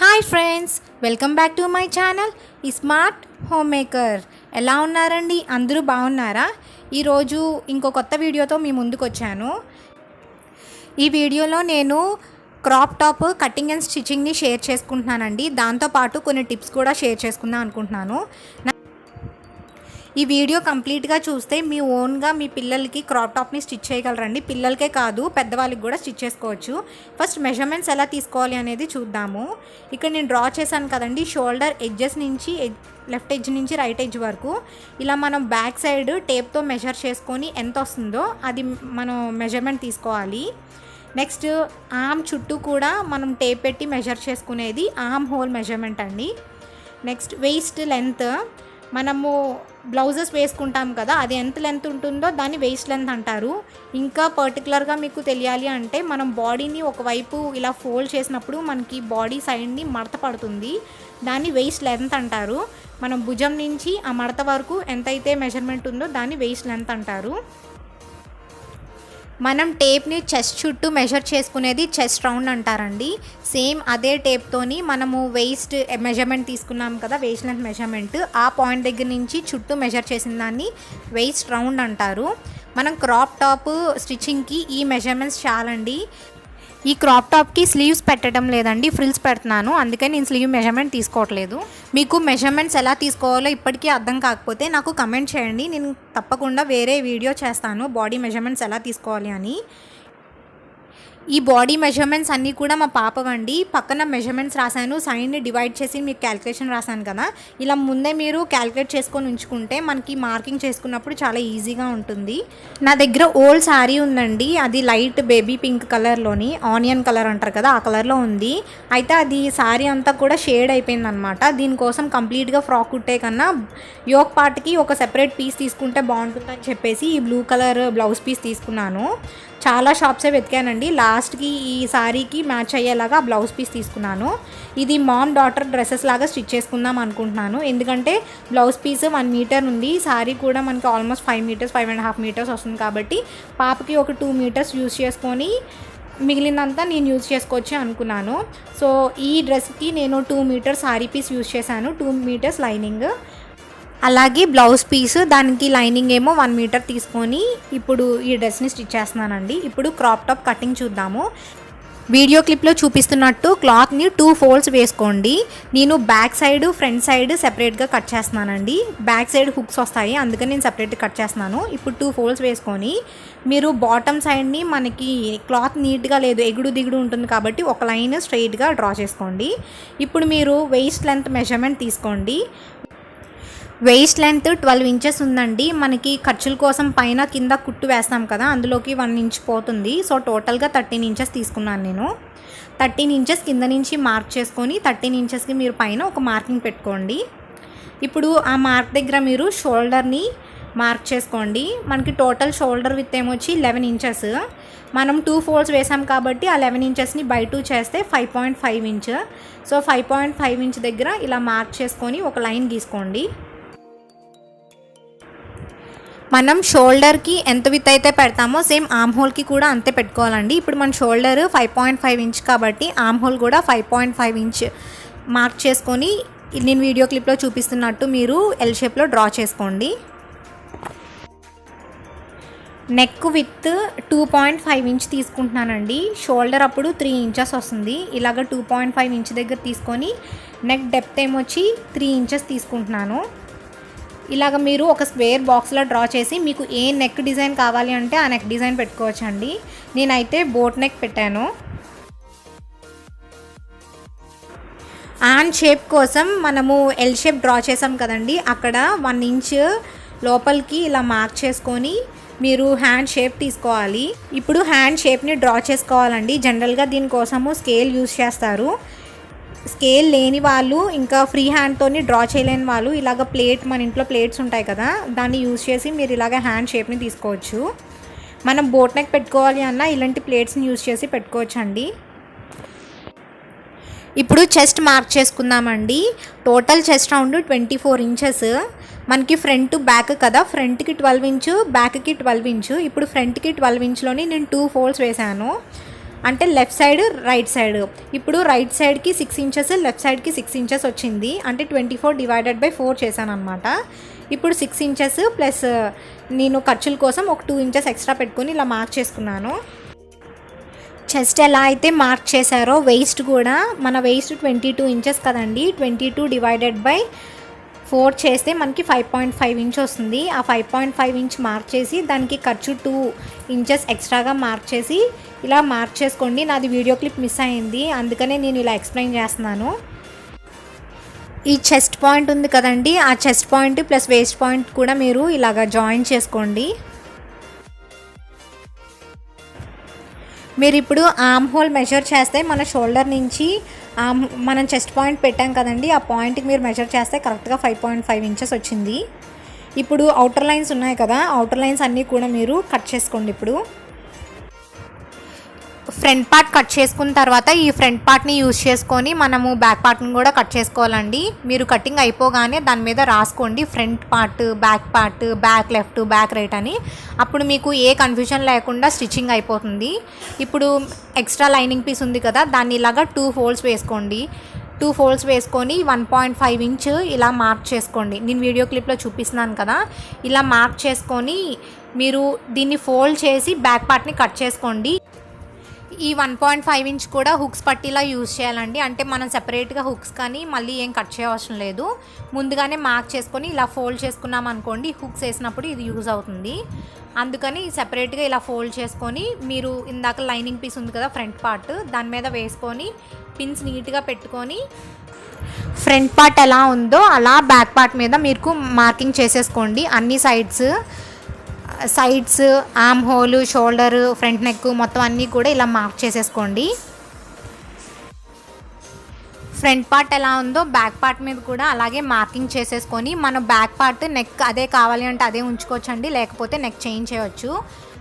Hi friends, welcome back to my channel smart home maker. ఎలా ఉన్నారండి? అందరూ బాగున్నారా? ఈరోజు ఇంకో కొత్త వీడియోతో మీ ముందుకు వచ్చాను. ఈ వీడియోలో నేను క్రాప్ టాప్ కటింగ్ అండ్ స్టిచ్చింగ్ని షేర్ చేసుకుంటున్నానండి. దాంతోపాటు కొన్ని టిప్స్ కూడా షేర్ చేసుకుందాం అనుకుంటున్నాను. ఈ వీడియో కంప్లీట్గా చూస్తే మీ ఓన్గా మీ పిల్లలకి క్రాప్ టాప్ని స్టిచ్ చేయగలరండి. పిల్లలకే కాదు, పెద్దవాళ్ళకి కూడా స్టిచ్ చేసుకోవచ్చు. ఫస్ట్ మెజర్మెంట్స్ ఎలా తీసుకోవాలి అనేది చూద్దాము. ఇక్కడ నేను డ్రా చేశాను కదండి, షోల్డర్ ఎడ్జెస్ నుంచి లెఫ్ట్ ఎడ్జ్ నుంచి రైట్ ఎడ్జ్ వరకు ఇలా మనం బ్యాక్ సైడ్ టేప్తో మెజర్ చేసుకొని ఎంత వస్తుందో అది మనం మెజర్మెంట్ తీసుకోవాలి. నెక్స్ట్ ఆర్మ్ చుట్టూ కూడా మనం టేప్ పెట్టి మెజర్ చేసుకునేది ఆర్మ్ హోల్ మెజర్మెంట్ అండి. నెక్స్ట్ వెయిస్ట్ లెంత్, మనము బ్లౌజెస్ వేసుకుంటాం కదా, అది ఎంత లెంత్ ఉంటుందో దాన్ని వెయిస్ట్ లెంత్ అంటారు. ఇంకా పర్టికులర్గా మీకు తెలియాలి అంటే మనం బాడీని ఒకవైపు ఇలా ఫోల్డ్ చేసినప్పుడు మనకి బాడీ సైడ్ని మడత పడుతుంది, దాన్ని వెయిస్ట్ లెంత్ అంటారు. మనం భుజం నుంచి ఆ మడత వరకు ఎంతైతే మెజర్మెంట్ ఉందో దాన్ని వెయిస్ట్ లెంత్ అంటారు. మనం టేప్ని చెస్ట్ చుట్టూ మెజర్ చేసుకునేది చెస్ట్ రౌండ్ అంటారండి. సేమ్ అదే టేప్తోని మనము వెయిస్ట్ మెజర్మెంట్ తీసుకున్నాం కదా, వెయిస్ట్ లెంత్ మెజర్మెంట్, ఆ పాయింట్ దగ్గర నుంచి చుట్టూ మెజర్ చేసిన దాన్ని వెయిస్ట్ రౌండ్ అంటారు. మనం క్రాప్ టాప్ స్టిచ్చింగ్కి ఈ మెజర్మెంట్స్ చాలండి. ఈ క్రాప్ టాప్కి స్లీవ్స్ పెట్టడం లేదండి, ఫ్రిల్స్ పెడుతున్నాను, అందుకని నేను స్లీవ్ మెజర్మెంట్ తీసుకోవట్లేదు. మీకు మెజర్మెంట్స్ ఎలా తీసుకోవాలో ఇప్పటికీ అర్థం కాకపోతే నాకు కమెంట్ చేయండి, నేను తప్పకుండా వేరే వీడియో చేస్తాను బాడీ మెజర్మెంట్స్ ఎలా తీసుకోవాలి అని. ఈ బాడీ మెజర్మెంట్స్ అన్నీ కూడా మా పాపవండి. పక్కన మెజర్మెంట్స్ రాశాను, సైడ్ని డివైడ్ చేసి మీకు క్యాలిక్యులేషన్ రాశాను కదా, ఇలా ముందే మీరు క్యాలిక్యులేట్ చేసుకొని ఉంచుకుంటే మనకి మార్కింగ్ చేసుకున్నప్పుడు చాలా ఈజీగా ఉంటుంది. నా దగ్గర ఓల్డ్ శారీ ఉందండి, అది లైట్ బేబీ పింక్ కలర్లోని, ఆనియన్ కలర్ అంటారు కదా, ఆ కలర్లో ఉంది. అయితే అది శారీ అంతా కూడా షేడ్ అయిపోయింది అనమాట. దీనికోసం కంప్లీట్గా ఫ్రాక్ కుట్టే కన్నా యోక్ పార్ట్కి ఒక సెపరేట్ పీస్ తీసుకుంటే బాగుంటుందని చెప్పేసి ఈ బ్లూ కలర్ బ్లౌజ్ పీస్ తీసుకున్నాను. చాలా షాప్సే వెతికానండి, లాస్ట్కి ఈ శారీకి మ్యాచ్ అయ్యేలాగా బ్లౌజ్ పీస్ తీసుకున్నాను. ఇది మామ్ డాటర్ డ్రెస్సెస్ లాగా స్టిచ్ చేసుకుందాం అనుకుంటున్నాను, ఎందుకంటే బ్లౌజ్ పీస్ 1 మీటర్ ఉంది, శారీ కూడా మనకి ఆల్మోస్ట్ 5 మీటర్స్ 5.5 మీటర్స్ వస్తుంది కాబట్టి పాపకి ఒక 2 మీటర్స్ యూజ్ చేసుకొని మిగిలినంతా నేను యూజ్ చేసుకోవచ్చు అనుకున్నాను. సో ఈ డ్రెస్కి నేను 2 మీటర్స్ శారీ పీస్ యూజ్ చేశాను, 2 మీటర్స్ లైనింగ్, అలాగే బ్లౌజ్ పీస్ దానికి లైనింగ్ ఏమో 1 మీటర్ తీసుకొని ఇప్పుడు ఈ డ్రెస్ని స్టిచ్ చేస్తున్నానండి. ఇప్పుడు క్రాప్ టాప్ కటింగ్ చూద్దాము. వీడియో క్లిప్లో చూపిస్తున్నట్టు క్లాత్ని 2 ఫోల్డ్స్ వేసుకోండి. నేను బ్యాక్ సైడ్ ఫ్రంట్ సైడ్ సెపరేట్గా కట్ చేస్తున్నానండి. బ్యాక్ సైడ్ హుక్స్ వస్తాయి, అందుకని నేను సెపరేట్గా కట్ చేస్తున్నాను. ఇప్పుడు 2 ఫోల్డ్స్ వేసుకొని మీరు బాటమ్ సైడ్ని, మనకి క్లాత్ నీట్గా లేదు, ఎగుడు దిగుడు ఉంటుంది కాబట్టి ఒక లైన్ స్ట్రైట్గా డ్రా చేసుకోండి. ఇప్పుడు మీరు వెయిస్ట్ లెంత్ మెజర్మెంట్ తీసుకోండి. వెయిస్ట్ లెంత్ 12 ఇంచెస్ ఉందండి. మనకి ఖర్చుల కోసం పైన కింద కుట్టు వేస్తాం కదా, అందులోకి 1 ఇంచ్ పోతుంది. సో టోటల్గా 13 ఇంచెస్ తీసుకున్నాను నేను. 13 ఇంచెస్ కింద నుంచి మార్క్ చేసుకొని 13 ఇంచెస్కి మీరు పైన ఒక మార్కింగ్ పెట్టుకోండి. ఇప్పుడు ఆ మార్క్ దగ్గర మీరు షోల్డర్ని మార్క్ చేసుకోండి. మనకి టోటల్ షోల్డర్ విత్ ఏమొచ్చి 11 ఇంచెస్. మనం 2 ఫోల్డ్స్ వేసాం కాబట్టి ఆ 11 ఇంచెస్ని బై 2 చేస్తే 5.5 ఇంచ్. సో 5.5 ఇంచ్ దగ్గర ఇలా మార్క్ చేసుకొని ఒక లైన్ గీసుకోండి. మనం షోల్డర్కి ఎంత విత్ అయితే పెడతామో సేమ్ ఆర్మ్ హోల్కి కూడా అంతే పెట్టుకోవాలండి. ఇప్పుడు మన షోల్డర్ 5.5 ఇంచ్ కాబట్టి ఆర్మ్ హోల్ కూడా 5.5 ఇంచ్ మార్క్ చేసుకొని నేను వీడియో క్లిప్లో చూపిస్తున్నట్టు మీరు ఎల్ షేప్లో డ్రా చేసుకోండి. నెక్ విత్ 2.5 ఇంచ్ తీసుకుంటున్నానండి. షోల్డర్ అప్పుడు 3 ఇంచెస్ వస్తుంది. ఇలాగ 2.5 ఇంచ్ దగ్గర తీసుకొని నెక్ డెప్త్ ఏమొచ్చి 3 ఇంచెస్ తీసుకుంటున్నాను. ఇలాగ మీరు ఒక స్క్వేర్ బాక్స్లో డ్రా చేసి మీకు ఏ నెక్ డిజైన్ కావాలి అంటే ఆ నెక్ డిజైన్ పెట్టుకోవచ్చండి. నేనైతే బోట్ నెక్ పెట్టాను. హ్యాండ్ షేప్ కోసం మనము ఎల్ షేప్ డ్రా చేసాం కదండి, అక్కడ 1 ఇంచ్ లోపలికి ఇలా మార్క్ చేసుకొని మీరు హ్యాండ్ షేప్ తీసుకోవాలి. ఇప్పుడు హ్యాండ్ షేప్ని డ్రా చేసుకోవాలండి. జనరల్గా దీనికోసము స్కేల్ యూజ్ చేస్తారు. స్కేల్ లేని వాళ్ళు, ఇంకా ఫ్రీ హ్యాండ్తోని డ్రా చేయలేని వాళ్ళు ఇలాగ ప్లేట్, మన ఇంట్లో ప్లేట్స్ ఉంటాయి కదా, దాన్ని యూజ్ చేసి మీరు ఇలాగ హ్యాండ్ షేప్ని తీసుకోవచ్చు. మనం బోట్ నెక్ పెట్టుకోవాలి అన్నా ఇలాంటి ప్లేట్స్ని యూజ్ చేసి పెట్టుకోవచ్చు అండి. ఇప్పుడు చెస్ట్ మార్క్ చేసుకుందామండి. Total chest round 24 inches. మనకి ఫ్రంట్ బ్యాక్ కదా, ఫ్రంట్కి 12 ఇంచు, బ్యాక్కి 12 ఇంచు. ఇప్పుడు ఫ్రంట్కి 12 ఇంచులోని నేను 2 ఫోల్డ్స్ వేసాను. అంటే లెఫ్ట్ సైడ్ రైట్ సైడ్. ఇప్పుడు రైట్ సైడ్కి 6 ఇంచెస్, లెఫ్ట్ సైడ్కి 6 ఇంచెస్ వచ్చింది. అంటే 24/4 చేశాను అనమాట. ఇప్పుడు 6 ఇంచెస్ ప్లస్ నేను ఖర్చుల కోసం ఒక 2 ఇంచెస్ ఎక్స్ట్రా పెట్టుకొని ఇలా మార్క్ చేసుకున్నాను. చెస్ట్ ఎలా అయితే మార్క్ చేశారో వెయిస్ట్ కూడా, మన వెయిస్ట్ 22 ఇంచెస్ కదండి, 22/4 చేస్తే మనకి 5.5 ఇంచ్ వస్తుంది. ఆ 5.5 ఇంచ్ మార్క్ చేసి దానికి ఖర్చు 2 ఇంచెస్ ఎక్స్ట్రాగా మార్క్ చేసి ఇలా మార్క్ చేసుకోండి. నాది వీడియో క్లిప్ మిస్ అయింది, అందుకనే నేను ఇలా ఎక్స్ప్లెయిన్ చేస్తున్నాను. ఈ చెస్ట్ పాయింట్ ఉంది కదండి, ఆ chest point plus waste point కూడా మీరు ఇలాగ జాయిన్ చేసుకోండి. మీరు ఇప్పుడు ఆర్మ్ హోల్ మెజర్ చేస్తే మన షోల్డర్ నుంచి మనం చెస్ట్ పాయింట్ పెట్టాం కదండి, ఆ పాయింట్కి మీరు మెజర్ చేస్తే కరెక్ట్గా 5.5 ఇంచెస్ వచ్చింది. ఇప్పుడు అవుటర్ లైన్స్ ఉన్నాయి కదా, అవుటర్ లైన్స్ అన్నీ కూడా మీరు కట్ చేసుకోండి. ఇప్పుడు ఫ్రంట్ పార్ట్ కట్ చేసుకున్న తర్వాత ఈ ఫ్రంట్ పార్ట్ని యూజ్ చేసుకొని మనము బ్యాక్ పార్ట్ని కూడా కట్ చేసుకోవాలండి. మీరు కటింగ్ అయిపోగానే దాని మీద రాసుకోండి front part, back left, back right అని. అప్పుడు మీకు ఏ కన్ఫ్యూజన్ లేకుండా స్టిచ్చింగ్ అయిపోతుంది. ఇప్పుడు ఎక్స్ట్రా లైనింగ్ పీస్ ఉంది కదా, దాన్ని ఇలాగా 2 ఫోల్డ్స్ వేసుకోండి. 2 ఫోల్డ్స్ వేసుకొని 1.5 ఇంచ్ ఇలా మార్క్ చేసుకోండి. నేను వీడియో క్లిప్లో చూపిస్తున్నాను కదా, ఇలా మార్క్ చేసుకొని మీరు దీన్ని ఫోల్డ్ చేసి బ్యాక్ పార్ట్ని కట్ చేసుకోండి. ఈ 1.5 ఇంచ్ కూడా హుక్స్ పట్టీలా యూజ్ చేయాలండి. అంటే మనం సెపరేట్గా హుక్స్ కానీ మళ్ళీ ఏం కట్ చేయవసరం లేదు. ముందుగానే మార్క్ చేసుకొని ఇలా ఫోల్డ్ చేసుకున్నాం అనుకోండి, హుక్స్ వేసినప్పుడు ఇది యూజ్ అవుతుంది. అందుకని సెపరేట్గా ఇలా ఫోల్డ్ చేసుకొని మీరు ఇందాక లైనింగ్ పీస్ ఉంది కదా ఫ్రంట్ పార్ట్, దాని మీద వేసుకొని పిన్స్ నీట్గా పెట్టుకొని ఫ్రంట్ పార్ట్ ఎలా ఉందో అలా బ్యాక్ పార్ట్ మీద మీకు మార్కింగ్ చేసేసుకోండి. అన్ని sides, arm whole, shoulder, front neck మొత్తం అన్నీ కూడా ఇలా మార్క్ చేసేసుకోండి. ఫ్రంట్ పార్ట్ ఎలా ఉందో బ్యాక్ పార్ట్ మీద కూడా అలాగే మార్కింగ్ చేసేసుకొని మన బ్యాక్ పార్ట్ నెక్ అదే కావాలి అంటే అదే ఉంచుకోవచ్చండి, లేకపోతే నెక్ చేంజ్ చేయవచ్చు.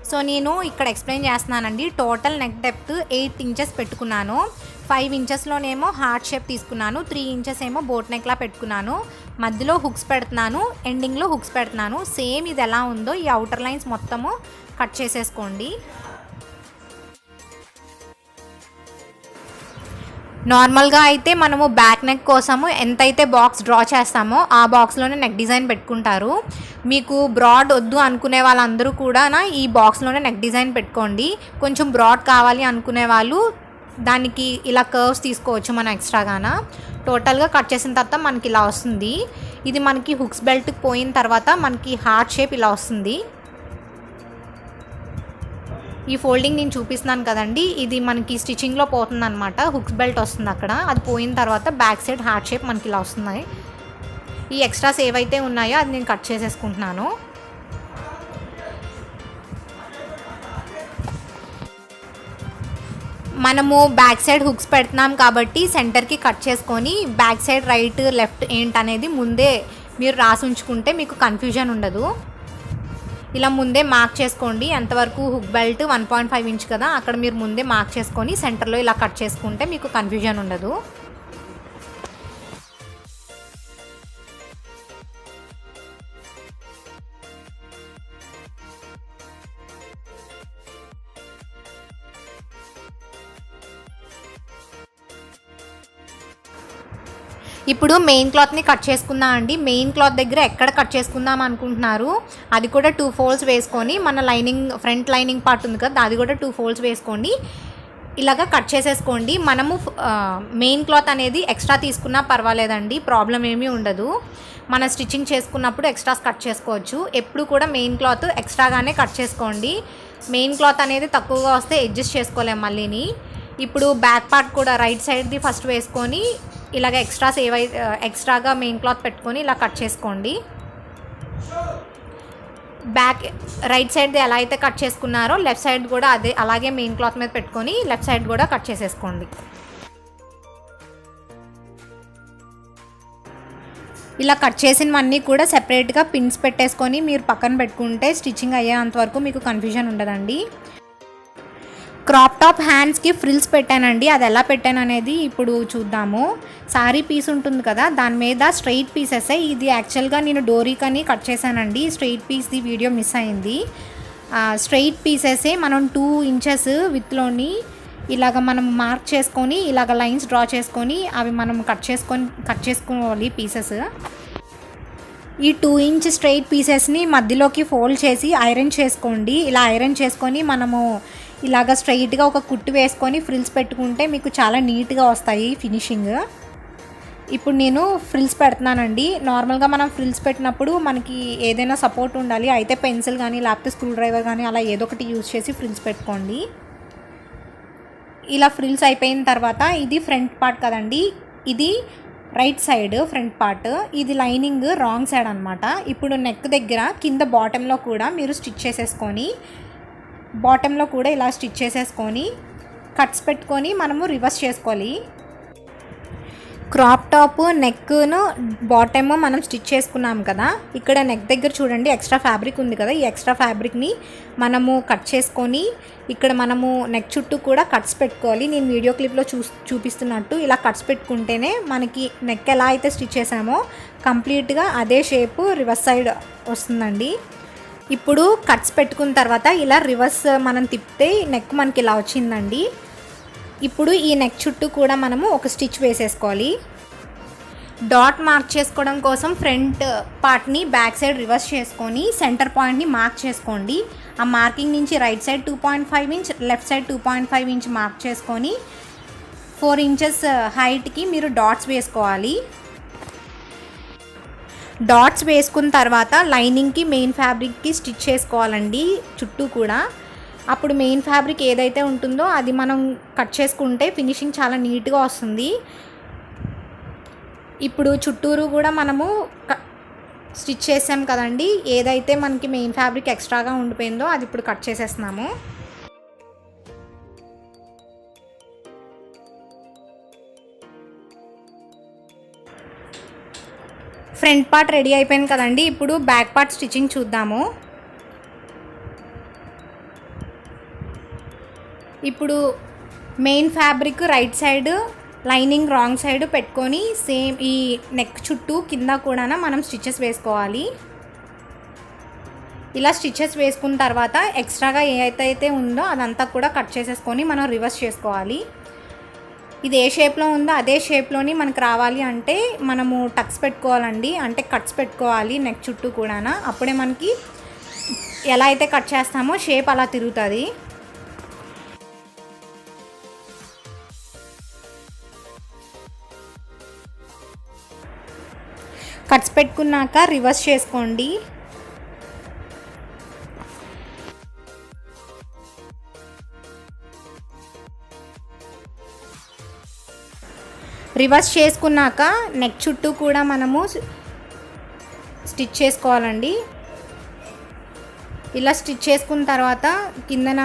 సో నేను ఇక్కడ ఎక్స్ప్లెయిన్ చేస్తున్నానండి. టోటల్ నెక్ డెప్త్ 8 ఇంచెస్ పెట్టుకున్నాను. 5 ఇంచెస్లోనేమో హార్ట్ షేప్ తీసుకున్నాను, 3 ఇంచెస్ ఏమో బోట్ నెక్లా పెట్టుకున్నాను. మధ్యలో హుక్స్ పెడుతున్నాను, ఎండింగ్లో హుక్స్ పెడుతున్నాను. సేమ్ ఇది ఎలా ఉందో ఈ అవుటర్ లైన్స్ మొత్తము కట్ చేసేసుకోండి. నార్మల్గా అయితే మనము బ్యాక్ నెక్ కోసము ఎంతైతే బాక్స్ డ్రా చేస్తామో ఆ బాక్స్లోనే నెక్ డిజైన్ పెట్టుకుంటారు. మీకు బ్రాడ్ వద్దు అనుకునే వాళ్ళందరూ కూడా ఈ బాక్స్లోనే నెక్ డిజైన్ పెట్టుకోండి. కొంచెం బ్రాడ్ కావాలి అనుకునే వాళ్ళు దానికి ఇలా కర్వ్స్ తీసుకోవచ్చు మనం ఎక్స్ట్రాగానా. టోటల్గా కట్ చేసిన తర్వాత మనకి ఇలా వస్తుంది. ఇది మనకి హుక్స్ బెల్ట్కి పోయిన తర్వాత మనకి హార్ట్ షేప్ ఇలా వస్తుంది. ఈ ఫోల్డింగ్ నేను చూపిస్తున్నాను కదండి, ఇది మనకి స్టిచ్చింగ్లో పోతుంది అనమాట. హుక్స్ బెల్ట్ వస్తుంది అక్కడ, అది పోయిన తర్వాత బ్యాక్ సైడ్ హార్ట్ షేప్ మనకి ఇలా వస్తున్నాయి. ఈ ఎక్స్ట్రాస్ ఏవైతే ఉన్నాయో అది నేను కట్ చేసేసుకుంటున్నాను. మనము బ్యాక్ సైడ్ హుక్స్ పెడుతున్నాం కాబట్టి సెంటర్కి కట్ చేసుకొని బ్యాక్ సైడ్ రైట్ లెఫ్ట్ ఏంటనేది ముందే మీరు రాసి ఉంచుకుంటే మీకు కన్ఫ్యూజన్ ఉండదు. ఇలా ముందే మార్క్ చేసుకోండి. ఎంతవరకు హుక్ బెల్ట్ 1.5 ఇంచ్ కదా, అక్కడ మీరు ముందే మార్క్ చేసుకొని సెంటర్లో ఇలా కట్ చేసుకుంటే మీకు కన్ఫ్యూజన్ ఉండదు. ఇప్పుడు మెయిన్ క్లాత్ని కట్ చేసుకుందాం అండి. మెయిన్ క్లాత్ దగ్గర ఎక్కడ కట్ చేసుకుందాం అనుకుంటున్నారు, అది కూడా 2 ఫోల్డ్స్ వేసుకొని మన లైనింగ్ ఫ్రంట్ లైనింగ్ పార్ట్ ఉంది కదా, అది కూడా 2 ఫోల్డ్స్ వేసుకోండి. ఇలాగ కట్ చేసేసుకోండి. మనము మెయిన్ క్లాత్ అనేది ఎక్స్ట్రా తీసుకున్నా పర్వాలేదండి, ప్రాబ్లం ఏమీ ఉండదు. మన స్టిచ్చింగ్ చేసుకున్నప్పుడు ఎక్స్ట్రాస్ కట్ చేసుకోవచ్చు. ఎప్పుడు కూడా మెయిన్ క్లాత్ ఎక్స్ట్రాగానే కట్ చేసుకోండి. మెయిన్ క్లాత్ అనేది తక్కువగా వస్తే అడ్జస్ట్ చేసుకోలేం మళ్ళీని. ఇప్పుడు బ్యాక్ పార్ట్ కూడా రైట్ సైడ్ది ఫస్ట్ వేసుకొని ఇలాగ ఎక్స్ట్రాస్ ఏవైతే ఎక్స్ట్రాగా మెయిన్ క్లాత్ పెట్టుకొని ఇలా కట్ చేసుకోండి. బ్యాక్ రైట్ సైడ్ది ఎలా అయితే కట్ చేసుకున్నారో లెఫ్ట్ సైడ్ కూడా అదే అలాగే మెయిన్ క్లాత్ మీద పెట్టుకొని లెఫ్ట్ సైడ్ కూడా కట్ చేసేసుకోండి. ఇలా కట్ చేసినవన్నీ కూడా సెపరేట్గా పిన్స్ పెట్టేసుకొని మీరు పక్కన పెట్టుకుంటే స్టిచ్చింగ్ అయ్యేంతవరకు మీకు కన్ఫ్యూజన్ ఉండదండి. క్రాప్ టాప్ హ్యాండ్స్కి ఫ్రిల్స్ పెట్టానండి, అది ఎలా పెట్టాను అనేది ఇప్పుడు చూద్దాము. సారీ పీస్ ఉంటుంది కదా, దాని మీద స్ట్రైట్ పీసెస్. ఇది యాక్చువల్గా నేను డోరీకని కట్ చేశానండి, స్ట్రైట్ పీస్ది వీడియో మిస్ అయింది. స్ట్రైట్ పీసెసే మనం 2 ఇంచెస్ విత్లోని ఇలాగ మనం మార్క్ చేసుకొని ఇలాగ లైన్స్ డ్రా చేసుకొని అవి మనం కట్ చేసుకోవాలి పీసెస్. ఈ 2 ఇంచ్ స్ట్రైట్ పీసెస్ని మధ్యలోకి ఫోల్డ్ చేసి ఐరన్ చేసుకోండి. ఇలా ఐరన్ చేసుకొని మనము ఇలాగ స్ట్రైట్గా ఒక కుట్టు వేసుకొని ఫ్రిల్స్ పెట్టుకుంటే మీకు చాలా నీట్గా వస్తాయి ఫినిషింగ్. ఇప్పుడు నేను ఫ్రిల్స్ పెడుతున్నానండి. నార్మల్గా మనం ఫ్రిల్స్ పెట్టినప్పుడు మనకి ఏదైనా సపోర్ట్ ఉండాలి, అయితే పెన్సిల్ కానీ లేకపోతే స్క్రూ డ్రైవర్ కానీ అలా ఏదో ఒకటి యూజ్ చేసి ఫ్రిల్స్ పెట్టుకోండి. ఇలా ఫ్రిల్స్ అయిపోయిన తర్వాత ఇది ఫ్రంట్ పార్ట్ కదండి, ఇది రైట్ సైడ్ ఫ్రంట్ పార్ట్, ఇది లైనింగ్ రాంగ్ సైడ్ అనమాట. ఇప్పుడు నెక్ దగ్గర కింద బాటంలో కూడా మీరు స్టిచ్ చేసేసుకొని బాటంలో కూడా ఇలా స్టిచ్ చేసేసుకొని కట్స్ పెట్టుకొని మనము రివర్స్ చేసుకోవాలి. క్రాప్ టాప్ నెక్ను బాటమ్ మనం స్టిచ్ చేసుకున్నాం కదా, ఇక్కడ నెక్ దగ్గర చూడండి ఎక్స్ట్రా ఫ్యాబ్రిక్ ఉంది కదా, ఈ ఎక్స్ట్రా ఫ్యాబ్రిక్ని మనము కట్ చేసుకొని ఇక్కడ మనము నెక్ చుట్టూ కూడా కట్స్ పెట్టుకోవాలి. నేను వీడియో క్లిప్లో చూపిస్తున్నట్టు ఇలా కట్స్ పెట్టుకుంటేనే మనకి నెక్ ఎలా అయితే స్టిచ్ చేసామో కంప్లీట్గా అదే షేపు రివర్స్ సైడ్ వస్తుందండి. ఇప్పుడు కట్స్ పెట్టుకున్న తర్వాత ఇలా రివర్స్ మనం తిప్పితే నెక్ మనకి ఇలా వచ్చిందండి. ఇప్పుడు ఈ నెక్ చుట్టూ కూడా మనము ఒక స్టిచ్ వేసేసుకోవాలి. డాట్ మార్క్ చేసుకోవడం కోసం ఫ్రంట్ పార్ట్ని బ్యాక్ సైడ్ రివర్స్ చేసుకొని సెంటర్ పాయింట్ని మార్క్ చేసుకోండి. ఆ మార్కింగ్ నుంచి right side 2.5 inch, left side 2.5 inch mark చేసుకొని 4 ఇంచెస్ హైట్కి మీరు డాట్స్ వేసుకోవాలి. డాట్స్ వేసుకున్న తర్వాత లైనింగ్కి మెయిన్ ఫ్యాబ్రిక్కి స్టిచ్ చేసుకోవాలండి చుట్టూ కూడా. అప్పుడు మెయిన్ ఫ్యాబ్రిక్ ఏదైతే ఉంటుందో అది మనం కట్ చేసుకుంటే ఫినిషింగ్ చాలా నీట్గా వస్తుంది. ఇప్పుడు చుట్టూరు కూడా మనము స్టిచ్ చేసాం కదండి, ఏదైతే మనకి మెయిన్ ఫ్యాబ్రిక్ ఎక్స్ట్రాగా ఉండిపోయిందో అది ఇప్పుడు కట్ చేసేస్తున్నాము. ఫ్రంట్ పార్ట్ రెడీ అయిపోయింది కదండి, ఇప్పుడు బ్యాక్ పార్ట్ స్టిచ్చింగ్ చూద్దాము. ఇప్పుడు main fabric right side, lining wrong side పెట్టుకొని సేమ్ ఈ నెక్ చుట్టూ కింద కూడా మనం స్టిచెస్ వేసుకోవాలి. ఇలా స్టిచెస్ వేసుకున్న తర్వాత ఎక్స్ట్రాగా ఏదైతే ఉందో అదంతా కూడా కట్ చేసేసుకొని మనం రివర్స్ చేసుకోవాలి. ఇది ఏ షేప్లో ఉందో అదే షేప్లోని మనకు రావాలి అంటే మనము టక్స్ పెట్టుకోవాలండి, అంటే కట్స్ పెట్టుకోవాలి నెక్ చుట్టూ కూడా. అప్పుడే మనకి ఎలా అయితే కట్ చేస్తామో షేప్ అలా తిరుగుతుంది. కట్స్ పెట్టుకున్నాక రివర్స్ చేసుకోండి. రివర్స్ చేసుకున్నాక నెక్ చుట్టూ కూడా మనము స్టిచ్ చేసుకోవాలండి. ఇలా స్టిచ్ చేసుకున్న తర్వాత కిందన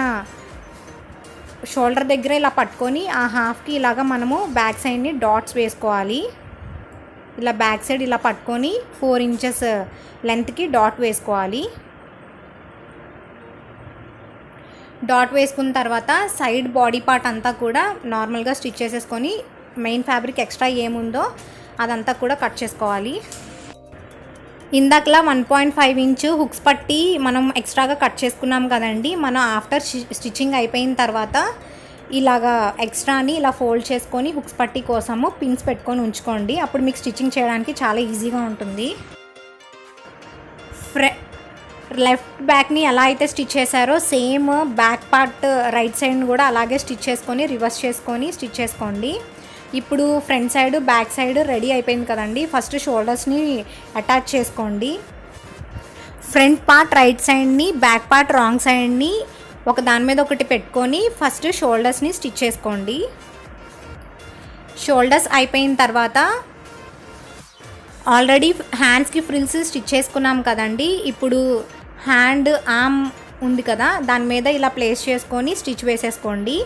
షోల్డర్ దగ్గర ఇలా పట్టుకొని ఆ హాఫ్కి ఇలాగా మనము బ్యాక్ సైడ్ని డాట్స్ వేసుకోవాలి. ఇలా బ్యాక్ సైడ్ ఇలా పట్టుకొని 4 ఇంచెస్ లెంత్కి డాట్ వేసుకోవాలి. డాట్ వేసుకున్న తర్వాత సైడ్ బాడీ పార్ట్ అంతా కూడా నార్మల్గా స్టిచ్ చేసేసుకొని మెయిన్ ఫ్యాబ్రిక్ ఎక్స్ట్రా ఏముందో అదంతా కూడా కట్ చేసుకోవాలి. ఇందాకలా 1.5 ఇంచ్ హుక్స్ పట్టి మనం ఎక్స్ట్రాగా కట్ చేసుకున్నాం కదండి, మనం ఆఫ్టర్ స్టిచ్చింగ్ అయిపోయిన తర్వాత ఇలాగా ఎక్స్ట్రాని ఇలా ఫోల్డ్ చేసుకొని హుక్స్ పట్టి కోసము పిన్స్ పెట్టుకొని ఉంచుకోండి. అప్పుడు మీకు స్టిచ్చింగ్ చేయడానికి చాలా ఈజీగా ఉంటుంది. లెఫ్ట్ బ్యాక్ని ఎలా అయితే స్టిచ్ చేశారో same back part right side కూడా అలాగే స్టిచ్ చేసుకొని రివర్స్ చేసుకొని స్టిచ్ చేసుకోండి. ఇప్పుడు front side back side ready అయిపోయింది కదండి, ఫస్ట్ షోల్డర్స్ని అటాచ్ చేసుకోండి. ఫ్రంట్ పార్ట్ రైట్ సైడ్ని, బ్యాక్ పార్ట్ రాంగ్ సైడ్ని ఒక దాని మీద ఒకటి పెట్టుకొని ఫస్ట్ షోల్డర్స్ని స్టిచ్ చేసుకోండి. షోల్డర్స్ అయిపోయిన తర్వాత ఆల్రెడీ హ్యాండ్స్కి ఫ్రిల్స్ స్టిచ్ చేసుకున్నాం కదండి, ఇప్పుడు హ్యాండ్ ఆర్మ్ ఉంది కదా దాని మీద ఇలా ప్లేస్ చేసుకొని స్టిచ్ వేసేసుకోండి.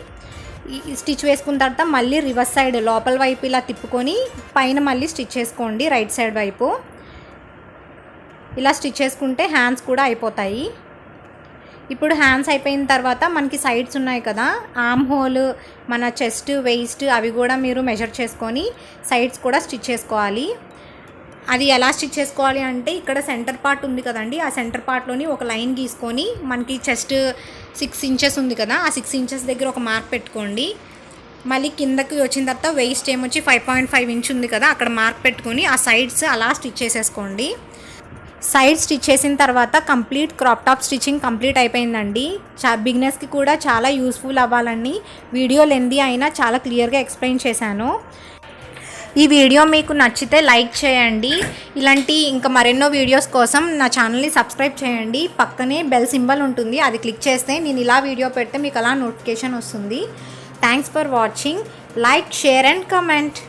స్టిచ్ వేసుకున్న తర్వాత మళ్ళీ రివర్స్ సైడ్ లోపల వైపు ఇలా తిప్పుకొని పైన మళ్ళీ స్టిచ్ చేసుకోండి రైట్ సైడ్ వైపు. ఇలా స్టిచ్ చేసుకుంటే హ్యాండ్స్ కూడా అయిపోతాయి. ఇప్పుడు హ్యాండ్స్ అయిపోయిన తర్వాత మనకి సైడ్స్ ఉన్నాయి కదా, ఆర్మ్ హోల్, మన చెస్ట్, వెయిస్ట్ అవి కూడా మీరు మెజర్ చేసుకొని సైడ్స్ కూడా స్టిచ్ చేసుకోవాలి. అది ఎలా స్టిచ్ చేసుకోవాలి అంటే ఇక్కడ సెంటర్ పార్ట్ ఉంది కదండి, ఆ సెంటర్ పార్ట్లోని ఒక లైన్ గీసుకొని మనకి చెస్ట్ 6 ఇంచెస్ ఉంది కదా, ఆ 6 ఇంచెస్ దగ్గర ఒక మార్క్ పెట్టుకోండి. మళ్ళీ కిందకి వచ్చిన తర్వాత వెయిస్ట్ ఏమొచ్చి 5.5 ఇంచ్ ఉంది కదా, అక్కడ మార్క్ పెట్టుకొని ఆ సైడ్స్ అలా స్టిచ్ చేసేసుకోండి. సైడ్ స్టిచ్ చేసిన తర్వాత complete crop top stitching complete అయిపోయిందండి. బిగినర్స్కి కూడా చాలా యూస్ఫుల్ అవ్వాలని వీడియో లెందీ అయినా చాలా క్లియర్గా ఎక్స్ప్లెయిన్ చేశాను. ఈ వీడియో మీకు నచ్చితే లైక్ చేయండి. ఇలాంటి ఇంకా మరెన్నో వీడియోస్ కోసం నా ఛానల్ని సబ్స్క్రైబ్ చేయండి. పక్కనే బెల్ సింబల్ ఉంటుంది, అది క్లిక్ చేస్తే నేను ఇలా వీడియో పెడితే మీకు అలా నోటిఫికేషన్ వస్తుంది. Thanks for watching. Like, share and comment.